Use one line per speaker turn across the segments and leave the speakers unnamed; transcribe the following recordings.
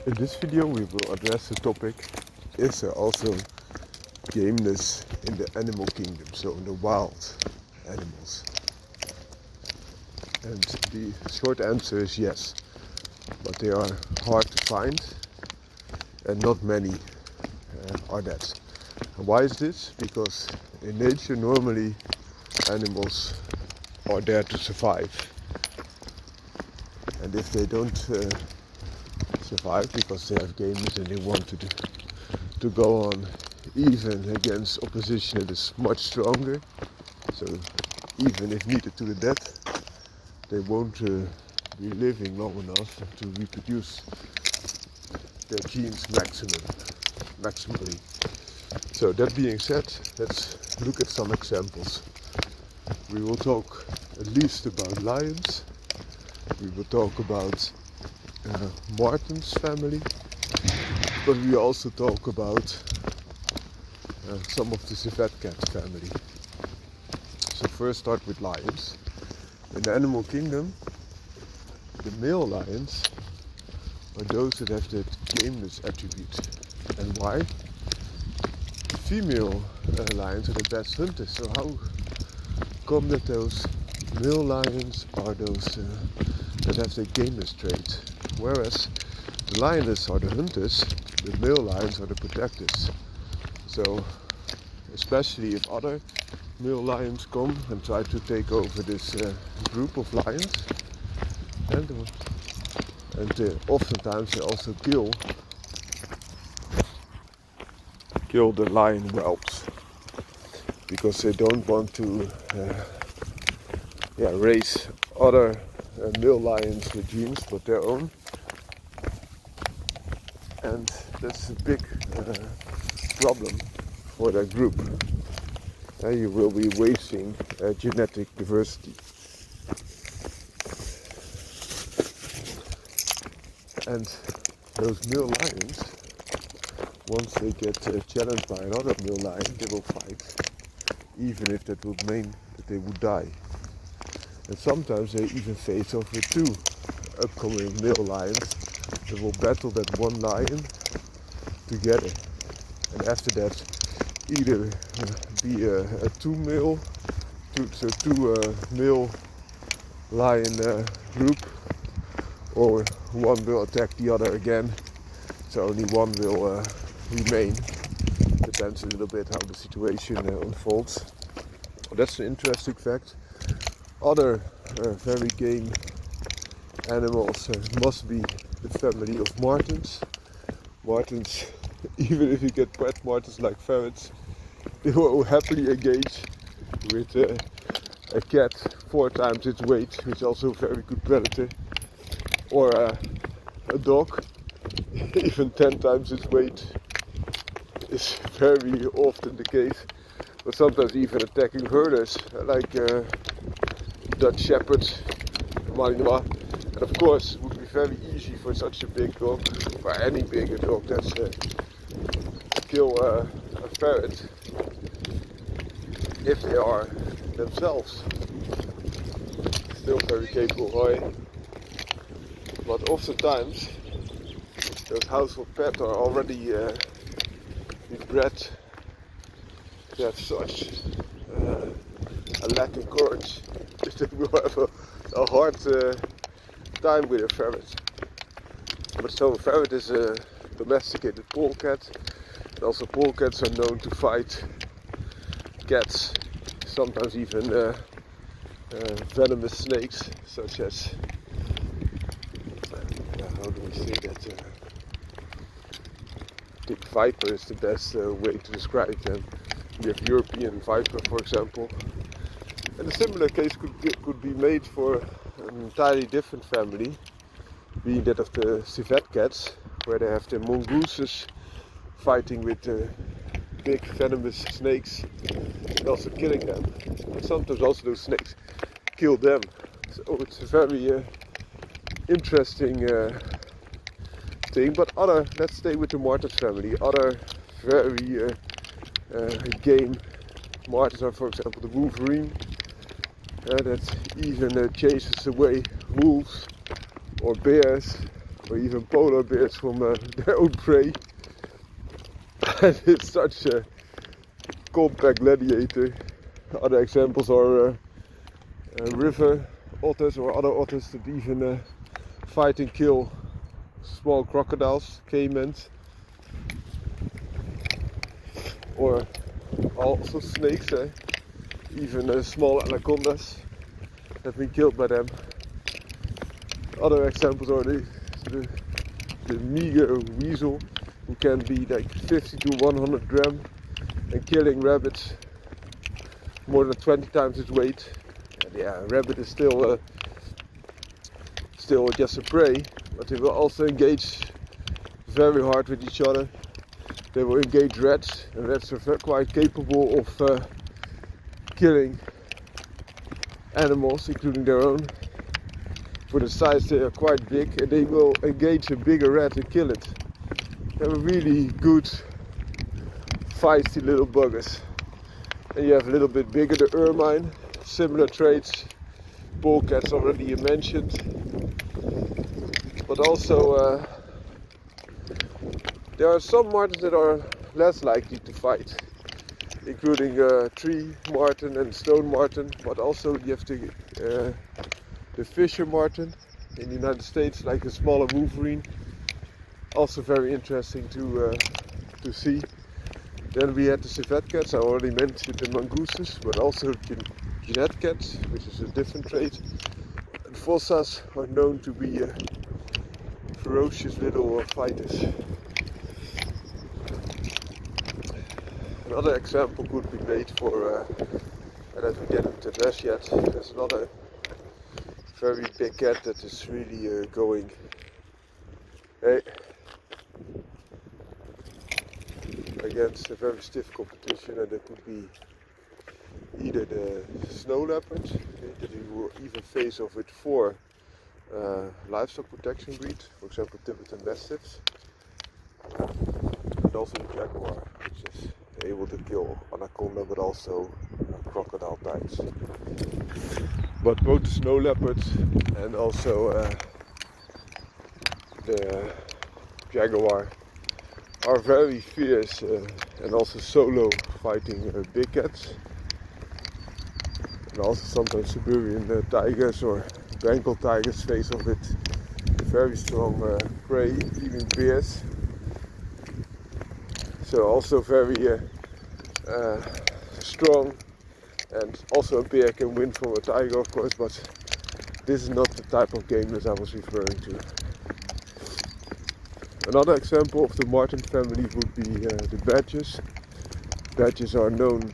In this video we will address the topic, is there also gameness in the animal kingdom, so in the wild animals? And the short answer is yes, but they are hard to find and not many are that. And why is this? Because in nature normally animals are there to survive, and if they don't survive because they have gameness and they want to go on even against opposition that is much stronger, so even if needed to the death, they won't be living long enough to reproduce their genes maximally. So that being said, let's look at some examples. We will talk at least about lions. We will talk about martens family, but we also talk about some of the civet cat family. So first start with lions. In the animal kingdom, the male lions are those that have the gameness attribute. And why? The female lions are the best hunters. So how come that those male lions are those that have the gameness trait? Whereas the lioness are the hunters, the male lions are the protectors. So especially if other male lions come and try to take over this group of lions, and oftentimes they also kill the lion whelps, because they don't want to raise other male lions with genes but their own, and that's a big problem for that group. You will be wasting genetic diversity. And those male lions, once they get challenged by another male lion, they will fight, even if that would mean that they would die. And sometimes they even face off with two upcoming male lions that will battle that one lion together. And after that, either be a two male lion group, or one will attack the other again, so only one will remain. Depends a little bit how the situation unfolds. That's an interesting fact. Other very game animals must be the family of martens. Martens, even if you get pet martens like ferrets, they will happily engage with a cat 4 times its weight, which is also a very good predator, or a dog even 10 times its weight is very often the case, but sometimes even attacking herders like Dutch shepherds, Malinois. And of course it would be very easy for such a big dog, or any bigger dog, that's kill a ferret if they are themselves still very capable, right? But oftentimes those household pets are already bred to have such a lack of courage that they will have a hard time with a ferret. But so a ferret is a domesticated polecat, and also polecats are known to fight cats, sometimes even venomous snakes, such as, how do we say that? I think viper is the best way to describe them. We have European viper, for example. And a similar case could be made for an entirely different family, being that of the civet cats, where they have the Mongooses fighting with big venomous snakes and also killing them. And sometimes also those snakes kill them. So it's a very interesting thing. But let's stay with the martens family. Other very game martens are, for example, the Wolverine, that even chases away wolves or bears or even polar bears from their own prey. And it's such a compact gladiator. Other examples are river otters or other otters that even fight and kill small crocodiles, caimans, or also snakes. Even small anacondas have been killed by them. Other examples are the meager weasel, who can be like 50 to 100 grams and killing rabbits more than 20 times its weight. And yeah, a rabbit is still just a prey, but they will also engage very hard with each other. They will engage rats, and rats are quite capable of killing animals, including their own. For the size, they are quite big, and they will engage a bigger rat and kill it. They are really good, feisty little buggers. And you have a little bit bigger, the ermine, similar traits. Polecats already mentioned, but also there are some martens that are less likely to fight, including tree marten and stone marten, but also you have the fisher marten in the United States, like a smaller Wolverine, also very interesting to see. Then we had the civet cats. I already mentioned the Mongooses, but also the Jeanette cats, which is a different trait. And fossas are known to be ferocious little fighters. Another example could be made for, that we didn't address yet. There's another very big cat that is really going. Against a very stiff competition, and that could be either the snow leopard, that you will even face off with 4 livestock protection breeds, for example Tibetan Mastiffs, and also the jaguar, which is able to kill anaconda but also crocodile types. But both the snow leopards and also the jaguar are very fierce and also solo fighting big cats, and also sometimes Siberian tigers or Bengal tigers face off with very strong prey, even bears. So also very strong, and also a bear can win from a tiger, of course, but this is not the type of gameness I was referring to. Another example of the marten family would be the badgers. Badgers are known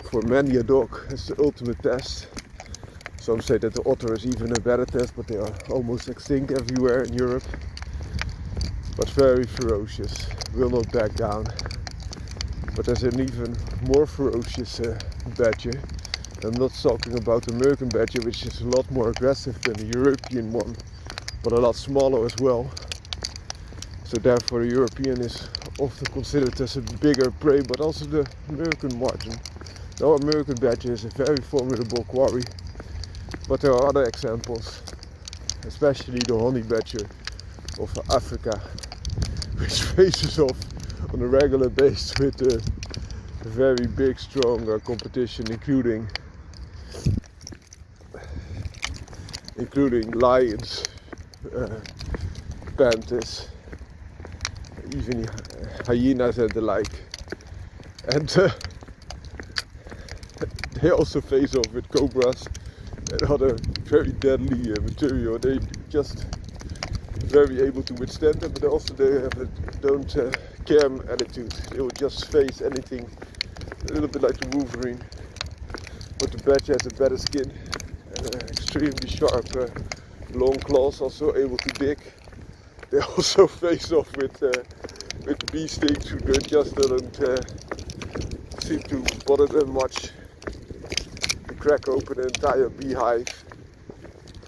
for many a dog as the ultimate test. Some say that the otter is even a better test, but they are almost extinct everywhere in Europe. But very ferocious, will not back down. But there's an even more ferocious badger. I'm not talking about the American badger, which is a lot more aggressive than the European one, but a lot smaller as well. So therefore the European is often considered as a bigger prey, but also the American marten. The American badger is a very formidable quarry, but there are other examples, especially the honey badger of Africa, which faces off on a regular basis with a very big, strong competition, including lions, panthers, even hyenas and the like. And they also face off with cobras and other very deadly material. They just very able to withstand them, but also they have a don't care attitude. They will just face anything, a little bit like the Wolverine. But the badger has a better skin and extremely sharp long claws, also able to dig. They also face off with bee stings, who just don't seem to bother them much. They crack open an entire beehive.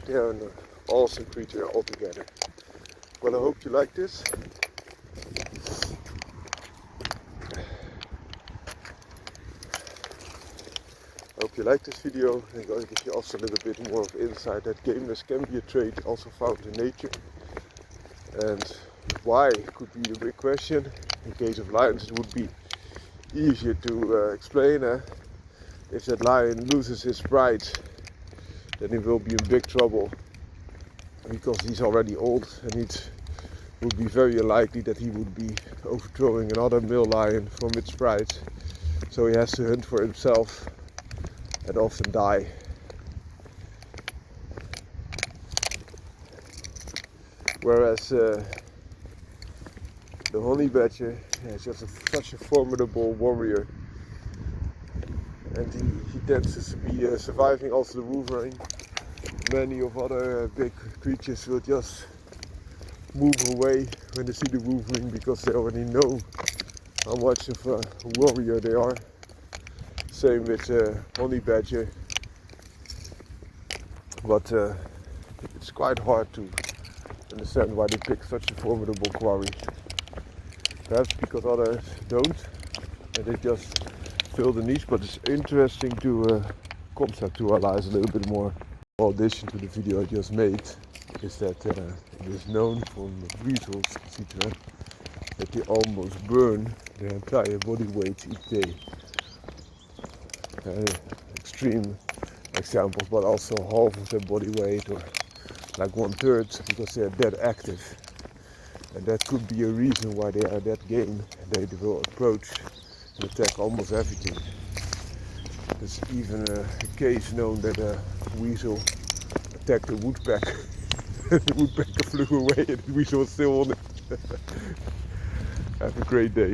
They are an awesome creature altogether. Well, I hope you like this. I hope you like this video. I'm going to give you also a little bit more of insight that gameness can be a trait also found in nature. And why could be the big question. In case of lions it would be easier to explain. If that lion loses his pride, then he will be in big trouble, because he's already old, and it would be very unlikely that he would be overthrowing another male lion from its pride. So he has to hunt for himself and often die. Whereas the honey badger is just such a formidable warrior, and he tends to be surviving also the Wolverine. Many of other big creatures will just move away when they see the Wolverine, because they already know how much of a warrior they are. Same with honey badger, but it's quite hard to understand why they pick such a formidable quarry. Perhaps because others don't, and they just fill the niche. But it's interesting to conceptualize a little bit more. In addition to the video I just made, is that it is known from weasels, etc., that they almost burn their entire body weight each day. Extreme examples, but also half of their body weight, or like 1/3, because they are that active. And that could be a reason why they are that game. They will approach and attack almost everything. There's even a case known that a weasel attacked a woodpecker. The woodpecker flew away and the weasel was still on it. Have a great day.